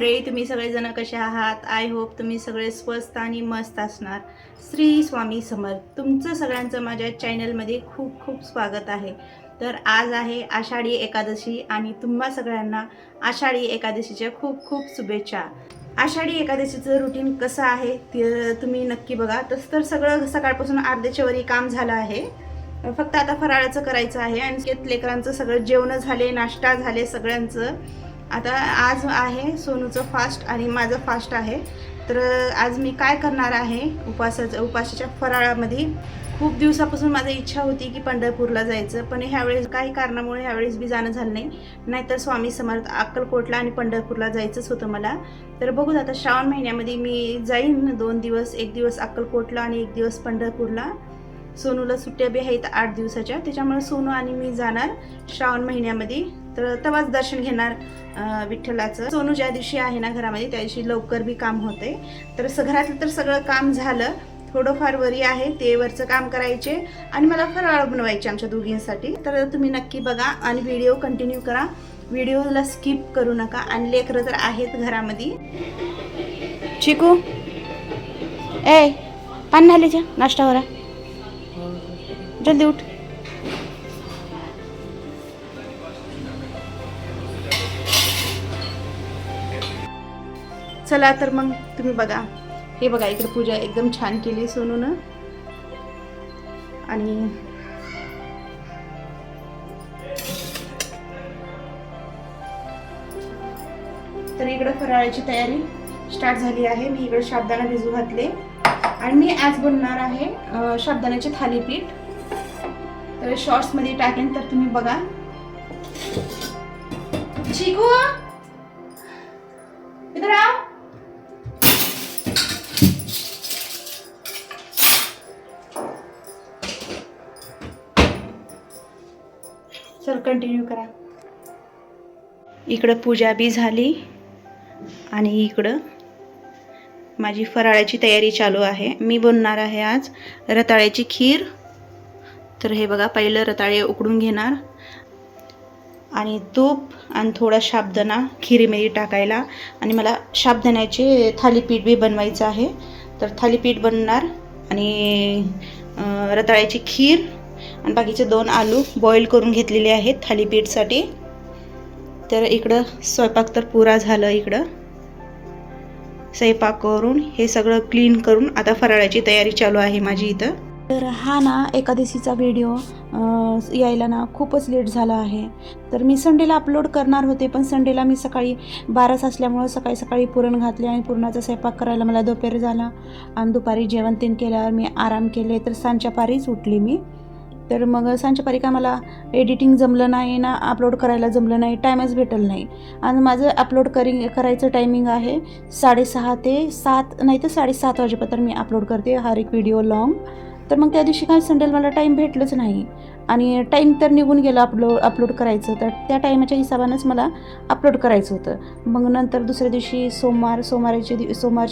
मंडळी, तुम्ही सगळेजण कसे आहात? आय होप तुम्ही सगळे स्वस्त आणि मस्त असणार. श्री स्वामी समर्थ. तुमचं सगळ्यांचं माझ्या चॅनलमध्ये खूप खूप स्वागत आहे. तर आज आहे आषाढी एकादशी आणि तुम्हा सगळ्यांना आषाढी एकादशीच्या खूप खूप शुभेच्छा. आषाढी एकादशीचं रुटीन कसं आहे ते तुम्ही नक्की बघा. तसं तर सगळं सकाळपासून अर्ध्याच्या वरी काम झालं आहे. फक्त आता फराळाचं करायचं आहे आणि लेकरांचं सगळं जेवण झाले, नाश्ता झाले सगळ्यांचं. आता आज आहे सोनूचं फास्ट आणि माझं फास्ट आहे. तर आज मी काय करणार आहे उपासाच्या फराळामध्ये. खूप दिवसापासून माझी इच्छा होती की पंढरपूरला जायचं, पण ह्यावेळेस काही कारणामुळे ह्यावेळेस बी जाणं झालं नाही. नाहीतर स्वामी समर्थ अक्कलकोटला आणि पंढरपूरला जायचंच होतं मला. तर बघूत आता श्रावण महिन्यामध्ये मी जाईन 2 दिवस, 1 दिवस अक्कलकोटला आणि 1 दिवस पंढरपूरला. सोनूला सुट्ट्या बी आहेत 8 दिवसाच्या, त्याच्यामुळे सोनू आणि मी जाणार श्रावण महिन्यामध्ये. तर तेव्हाच दर्शन घेणार विठ्ठलाचं. सोनू ज्या दिवशी आहे ना घरामध्ये त्या दिवशी लवकर बी काम होते. तर घरातलं तर सगळं काम झालं, थोडंफार वरी आहे ते वरचं काम करायचे आणि मला फराळ बनवायचे आमच्या दोघींसाठी. तर तुम्ही नक्की बघा आणि व्हिडिओ कंटिन्यू करा, व्हिडिओला स्किप करू नका. आणि लेकरं तर आहेत घरामध्ये. चिकू ए पान झाले नाश्तावर जल्दी उठ. चला तर मग तुम्ही बघा. हे बघा इकडे पूजा एकदम छान केली सोनूनं. आणि तर इकडे फराळाची तयारी स्टार्ट झाली आहे. मी इकडे साबुदाणा भिजू घातले आणि मी आज बनवणार आहे साबुदाण्याचे थालीपीठ. तर शॉर्ट्स मध्ये टाकेन, तर तुम्ही बघा. चिकू इधर आओ. चल कंटिन्यू करा. इकडं पूजा बी झाली आणि इकडं माझी फराळाची तयारी चालू आहे. मी बनवणार आहे आज रताळ्याची खीर. तर हे बघा, पहिलं रताळे उकडून घेणार आणि तूप आणि थोडा साबुदाणा खिरीमध्ये टाकायला. आणि मला साबुदाण्याचे थालीपीठ बी बनवायचं आहे. तर थालीपीठ बनणार आणि रताळ्याची खीर आणि बाकीचे 2 आलू बॉईल करून घेतलेले आहेत थालीपीठसाठी. तर इकडं स्वयंपाक तर पुरा झालं. इकडं स्वयंपाक करून हे सगळं क्लीन करून आता फराळाची तयारी चालू आहे माझी इथं. तर हा ना एकादशीचा व्हिडिओ यायला ना खूपच लेट झाला आहे. तर मी संडेला अपलोड करणार होते, पण संडेला मी सकाळी 12 असल्यामुळं सकाळी पुरण घातले आणि पुरणाचा स्वयंपाक करायला मला दुपारी झाला. आणि दुपारी जेवण तीन केल्यावर मी आराम केले. तर सांच्या पारीच उठली मी. तर मग सांच्या पारी का मला एडिटिंग जमलं नाही ना, अपलोड करायला जमलं नाही, टाईमच भेटलं नाही. आणि माझं अपलोड करायचं टायमिंग आहे 6:30 ते 7, नाही तर 7:30 वाजेपर्यंत मी अपलोड करते हर एक व्हिडिओ लॉंग. तर मग त्या दिवशी काय संडेला मला टाईम भेटलंच नाही आणि टाईम तर निघून गेला अपलोड करायचं. तर त्या टाईमाच्या हिशोबानंच मला अपलोड करायचं होतं. मग नंतर दुसऱ्या दिवशी सोमवारच्या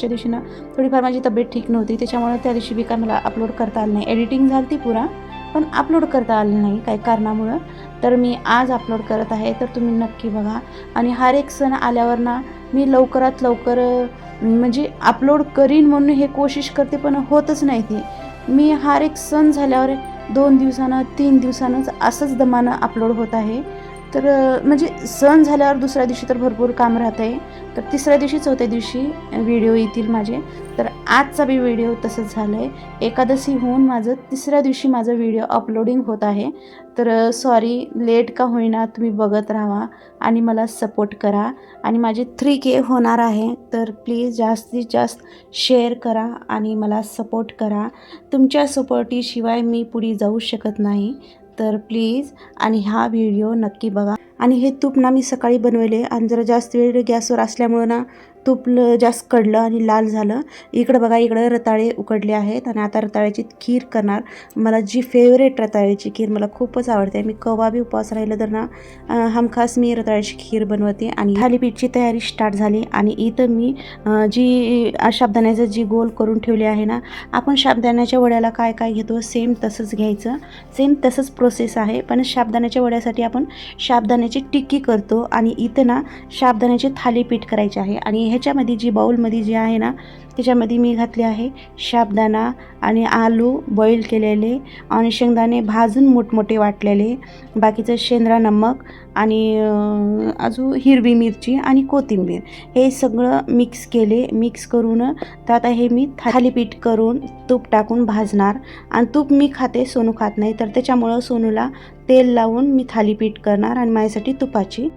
दिवशी ना थोडीफार माझी तब्येत ठीक नव्हती, त्याच्यामुळे त्या दिवशी बी काय मला अपलोड करता आलं नाही. एडिटिंग झाली ती पुरा, पण अपलोड करता आलं नाही काही कारणामुळं. तर मी आज अपलोड करत आहे, तर तुम्ही नक्की बघा. आणि हर एक सण आल्यावर ना मी लवकरात लवकर म्हणजे अपलोड करीन म्हणून हे कोशिश करते, पण होतच नाही ती. मी हर एक सण झाल्यावर 2 दिवसानं 3 दिवसानंच असंच दमानं अपलोड होत आहे. तर म्हणजे सण झाल्यावर दुसऱ्या दिवशी तर भरपूर काम राहत आहे. तर तिसऱ्या दिवशी 4थ्या दिवशी व्हिडिओ येतील माझे. तर आजचा बी व्हिडिओ तसंच झालं आहे. एकादशी होऊन माझं 3ऱ्या दिवशी माझं व्हिडिओ अपलोडिंग होत आहे. तर सॉरी, लेट का होईना तुम्ही बघत राहा आणि मला सपोर्ट करा. आणि माझे 3K होणार आहे, तर प्लीज जास्तीत जास्त शेअर करा आणि मला सपोर्ट करा. तुमच्या सपोर्टीशिवाय मी पुढे जाऊ शकत नाही. तर प्लीज आणि हा व्हिडिओ नक्की बघा. आणि हे तूप ना मी सकाळी बनवले आणि जरा जास्त वेळ गॅसवर असल्यामुळं ना तूप जास्त कडलं आणि लाल झालं. इकडं बघा, इकडं रताळे उकडले आहेत आणि आता रताळ्याची खीर करणार. मला जी फेवरेट रताळ्याची खीर मला खूपच आवडते. मी केव्हा बी उपवास राहिलं तर ना हमखास मी रताळ्याची खीर बनवते. आणि थालीपीठची तयारी स्टार्ट झाली. आणि इथं मी जी साबुदाण्याचं जी गोल करून ठेवली आहे ना, आपण साबुदाण्याच्या वड्याला काय काय घेतो सेम तसंच घ्यायचं, सेम तसंच प्रोसेस आहे. पण साबुदाण्याच्या वड्यासाठी आपण साबुदाण्याची टिक्की करतो आणि इथं ना साबुदाण्याचे थालीपीठ करायचे आहे. आणि ह्याच्यामध्ये जी बाउलमध्ये जी आहे ना, त्याच्यामध्ये मी घातले आहे साबुदाणा आणि आलू बॉईल केलेले आणि शेंगदाणे भाजून मोठमोठे वाटलेले, बाकीचं शेंद्रा नमक आणि अजून हिरवी मिरची आणि कोथिंबीर, हे सगळं मिक्स करून तर आता हे मी थालीपीठ करून तूप टाकून भाजणार. आणि तूप मी खाते, सोनू खात नाही, तर त्याच्यामुळं सोनूला तेल लावून मी थालीपीठ करणार आणि माझ्यासाठी तुपाची.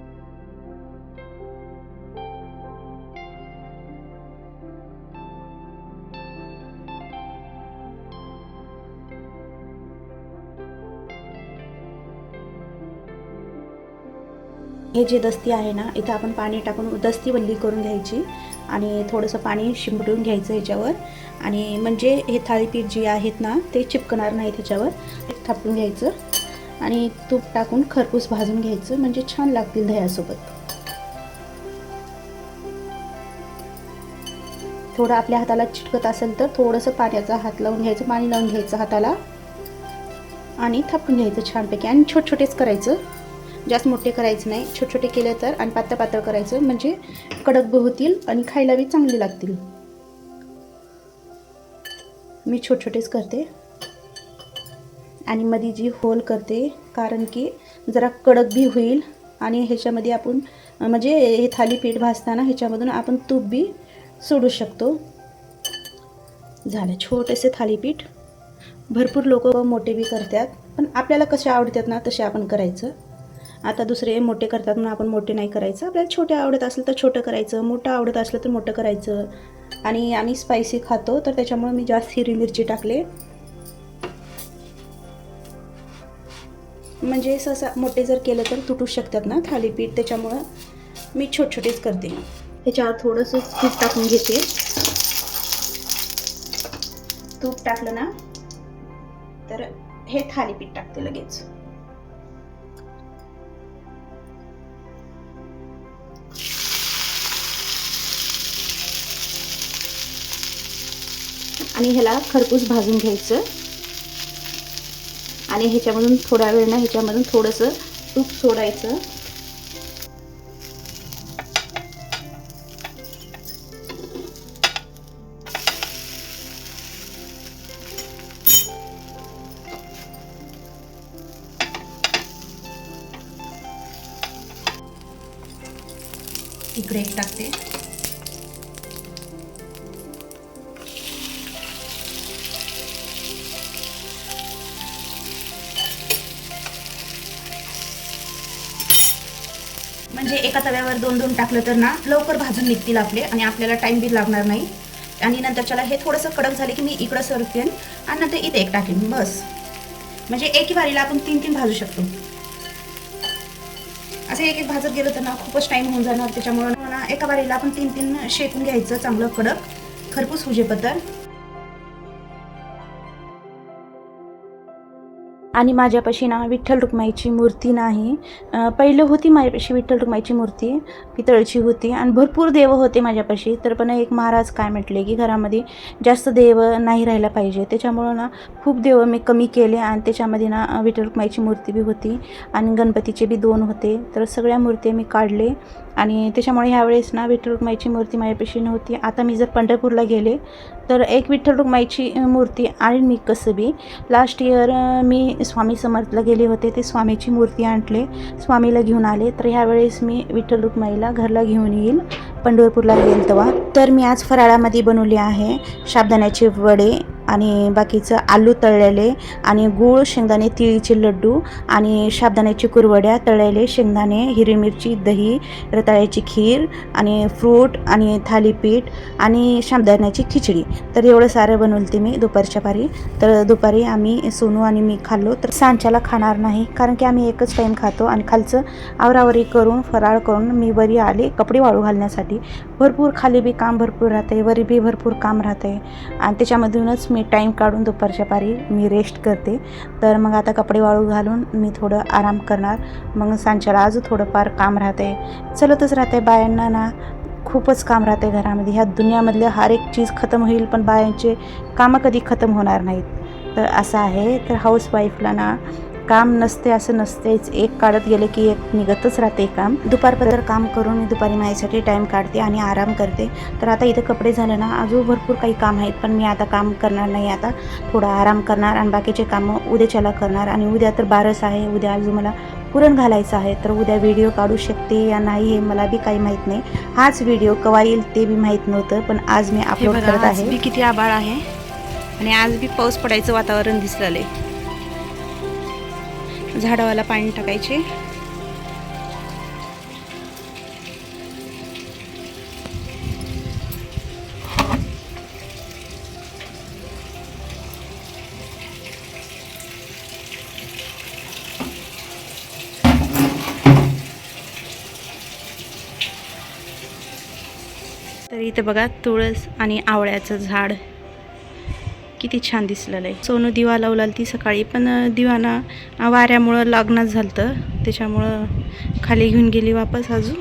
हे जे दस्ती आहे ना, इथं आपण पाणी टाकून दस्ती वल्ली करून घ्यायची आणि थोडंसं पाणी शिंपडून घ्यायचं ह्याच्यावर. आणि म्हणजे हे थालीपीठ जे आहेत ना ते चिपकणार नाही, त्याच्यावर थापून घ्यायचं आणि तूप टाकून खरपूस भाजून घ्यायचं, म्हणजे छान लागतील दह्यासोबत. थोडं आपल्या हाताला चिटकत असेल तर थोडंसं पाण्याचा हात लावून घ्यायचं, पाणी लावून घ्यायचं हाताला आणि थापून घ्यायचं छानपैकी. आणि छोटेच करायचं, जास्त मोठे करायचे नाही, छोटे केले तर. आणि पातळ करायचं, म्हणजे कडक बी होतील आणि खायला बी चांगले लागतील. मी छोटेच करते आणि मध्ये जी होल करते, कारण की जरा कडक बी होईल. आणि ह्याच्यामध्ये आपण म्हणजे हे थालीपीठ भाजताना ह्याच्यामधून आपण तूप बी सोडू शकतो. झालं छोटेसे थालीपीठ. भरपूर लोक मोठे बी करतात, पण आपल्याला कसे आवडतात ना तसे आपण करायचं. आता दुसरे मोठे करतात म्हणून आपण मोठे नाही करायचं. आपल्याला छोटे आवडत असलं तर छोटं करायचं, मोठं आवडत असलं तर मोठं करायचं. आणि आम्ही स्पायसी खातो तर त्याच्यामुळे मी जास्त हिरवी मिरची टाकले. म्हणजे सहसा मोठे जर केलं तर तुटू शकतात ना थालीपीठ, त्याच्यामुळं मी छोटेच करते. ह्याच्यावर थोडंसं तूप टाकून घेते. तूप टाकलं ना तर हे थालीपीठ टाकते लगेच. आणि ह्याला खरपूस भाजून घ्यायचं. आणि ह्याच्यामधून थोडा वेळ ना ह्याच्यामधून थोडंसं तूप सोडायचं. इकडे एक टाकते. म्हणजे एका तव्यावर दोन टाकलं तर ना लवकर भाजून निघतील आपले आणि आपल्याला टाइम बी लागणार नाही. आणि नंतरच्याला हे थोडंसं कडक झाले की मी इकडं सरकेन आणि नंतर इथे एक टाकेन, बस. म्हणजे एकी बारीला आपण 3 भाजू शकतो. असं एक भाजत गेलं तर ना खूपच टाइम होऊन जाणार. त्याच्यामुळे ना एका बारीला आपण 3 शेकून घ्यायचं, चांगलं कडक खरपूस हुजेपतर. आणि माझ्यापाशी ना विठ्ठल रुक्माईची मूर्ती नाही. पहिलं होती माझ्यापाशी विठ्ठल रुक्माईची मूर्ती, पितळची होती आणि भरपूर देव होते माझ्यापाशी. तर पण एक महाराज काय म्हटले की घरामध्ये जास्त देव नाही राहायला पाहिजे, त्याच्यामुळं ना खूप देव मी कमी केले. आणि त्याच्यामध्ये ना विठ्ठल रुक्माईची मूर्ती बी होती आणि गणपतीचे बी 2 होते. तर सगळ्या मूर्ती मी काढले आणि त्याच्यामुळे ह्यावेळेस ना विठ्ठल रुक्माईची मूर्ती माझ्यापाशी नव्हती. आता मी जर पंढरपूरला गेले तर एक विठ्ठल रुक्माईची मूर्ती आणि मी कसं बी लास्ट इयर मी स्वामी समर्थला गेले होते, ते स्वामीची मूर्ती आणले, स्वामीला घेऊन आले. तर ह्यावेळेस मी विठ्ठल रुक्माईला घरला घेऊन येईल पंढरपूरला गेल तेव्हा. तर मी आज फराळामध्ये बनवले आहे साबुदाण्याचे वडे आणि बाकीचं आलू तळलेले आणि गूळ, शेंगदाणे, तिळीचे लड्डू आणि साबुदाण्याची कुरवड्या, तळलेले शेंगदाणे, हिरवी मिरची, दही, रताळ्याची खीर आणि फ्रूट आणि थालीपीठ आणि साबुदाण्याची खिचडी. तर एवढं सारं बनवलं मी दुपारच्या पारी. तर दुपारी आम्ही सोनू आणि मी खाल्लो. तर सांच्याला खाणार नाही कारण की आम्ही एकच टाईम खातो. आणि खालचं आवरावरी करून फराळ करून मी वरी आले कपडे वाळू घालण्यासाठी. भरपूर खाली बी काम भरपूर राहते, वरी बी भरपूर काम राहते आणि त्याच्यामधूनच मी टाईम काढून दुपारच्या पारी मी रेस्ट करते. तर मग आता कपडे वाळू घालून मी थोडं आराम करणार. मग सांच्याला अजून थोडंफार काम राहते, चलतच राहते. बायांना ना खूपच काम राहते घरामध्ये. ह्या दुनियामधले हर एक चीज खतम होईल पण बायांचे कामं कधी खतम होणार नाहीत. तर असं आहे. तर हाऊसवाईफला ना काम नसते असं नसतेच, एक काढत गेले की एक निघतच राहते काम. दुपारपर्यंत काम करून मी दुपारी माझ्यासाठी टाईम काढते आणि आराम करते. तर आता इथं कपडे झाले ना, अजून भरपूर काही काम आहेत पण मी आता काम करणार नाही. आता थोडा आराम करणार आणि बाकीचे कामं उद्याच्याला करणार. आणि उद्या तर बारस आहे, उद्या अजून मला पुरण घालायचं आहे. तर उद्या व्हिडिओ काढू शकते या नाही हे मला बी काही माहीत नाही. हाच व्हिडिओ केव्हा येईल ते बी माहीत नव्हतं पण आज मी अपलोड करत आहे. बी किती आभाळ आहे आणि आज बी पाऊस पडायचं वातावरण दिसलं. झाडावाला पाणी टाकायचे. तर इथं बघा तुळस आणि आवळ्याचं झाड किती छान दिसलेलं आहे. सोनू दिवा लावला ती सकाळी पण दिवाना वाऱ्यामुळं लागणं झालं, त्याच्यामुळं खाली घेऊन गेली वापस अजून.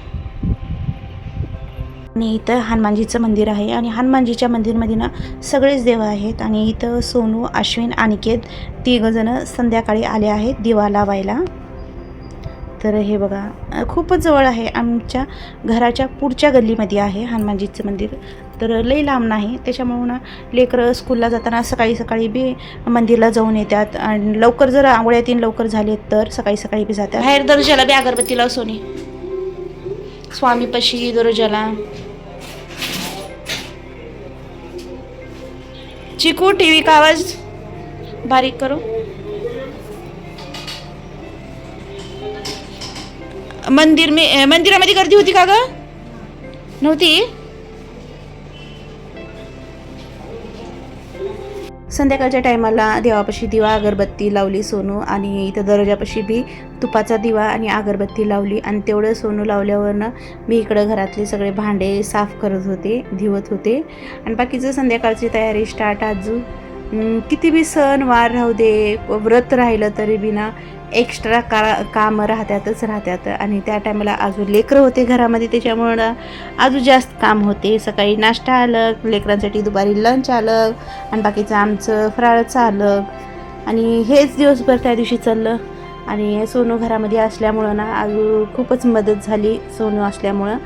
आणि इथं हनुमानजीचं मंदिर आहे आणि हनुमानजीच्या मंदिरमध्ये ना सगळेच देव आहेत. आणि इथं सोनू, अश्विन, अनिकेत तिघंजणं संध्याकाळी आले आहेत दिवा लावायला. तर हे बघा खूपच जवळ आहे, आमच्या घराच्या पुढच्या गल्लीमध्ये आहे हनुमानजीचं मंदिर. तर लई लांब नाही, त्याच्यामुळं ना लेकरं स्कूलला जाताना सकाळी सकाळी बी मंदिरला जाऊन येतात. आणि लवकर जर आंघोळ्या लवकर झाले तर सकाळी सकाळी बी जातात. बाहेर दर्जाला बी अगरबत्ती लाव सोनी, स्वामीपाशी दर्जाला. चिकू टीव्ही का आवाज बारीक करो. मंदिरामध्ये गर्दी होती का ग? नव्हती. संध्याकाळच्या टायमाला देवापाशी दिवा अगरबत्ती लावली सोनू. आणि इथं दरवाजापाशी बी तुपाचा दिवा आणि अगरबत्ती लावली. आणि तेवढं सोनू लावल्यावरनं मी इकडं घरातले सगळे भांडे साफ करत होते, धुवत होते. आणि बाकीचं संध्याकाळची तयारी स्टार्ट. अजून किती बी सण वार राहू दे, व्रत राहिलं तरी बी ना एक्स्ट्रा कामं राहतात. आणि त्या टायमाला अजून लेकरं होते घरामध्ये, त्याच्यामुळं अजून जास्त काम होते. सकाळी नाश्ता अलग, लेकरांसाठी दुपारी लंच अलग आणि बाकीचं आमचं फराळचं अलग. आणि हेच दिवसभर त्या दिवशी चाललं. आणि सोनू घरामध्ये असल्यामुळं ना अजून खूपच मदत झाली सोनू असल्यामुळं.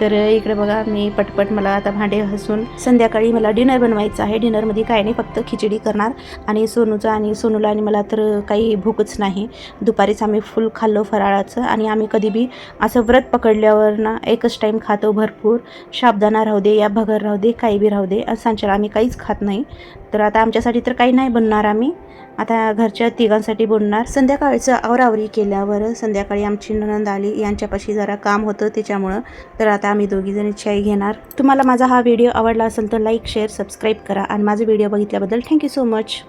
तर इकडे बघा मी पटपट मला आता भांडे घासून संध्याकाळी मला डिनर बनवायचं आहे. डिनरमध्ये काय नाही, फक्त खिचडी करणार. आणि सोनूला आणि मला तर काही भूकच नाही. दुपारीच आम्ही फुल खाल्लो फराळाचं. आणि आम्ही कधी बी असं व्रत पकडल्यावर ना एकच टाईम खातो भरपूर. साबुदाणा राहू दे या भगर राहू दे काही बी राहू दे, सांच्याला आम्ही काहीच खात नाही. तर आता आमच्यासाठी तर काही नाही बनणार, आम्ही आता घरच्या तिघांसाठी बनणार. संध्याकाळचं आवरावरी केल्यावर संध्याकाळी आमची नणंद आली, यांच्यापाशी जरा काम होतं त्याच्यामुळं. तर आता आम्ही दोघीजणी चाय घेणार. तुम्हाला माझा हा व्हिडिओ आवडला असेल तर लाईक, शेअर, सबस्क्राईब करा. आणि माझा व्हिडिओ बघितल्याबद्दल थँक्यू सो मच.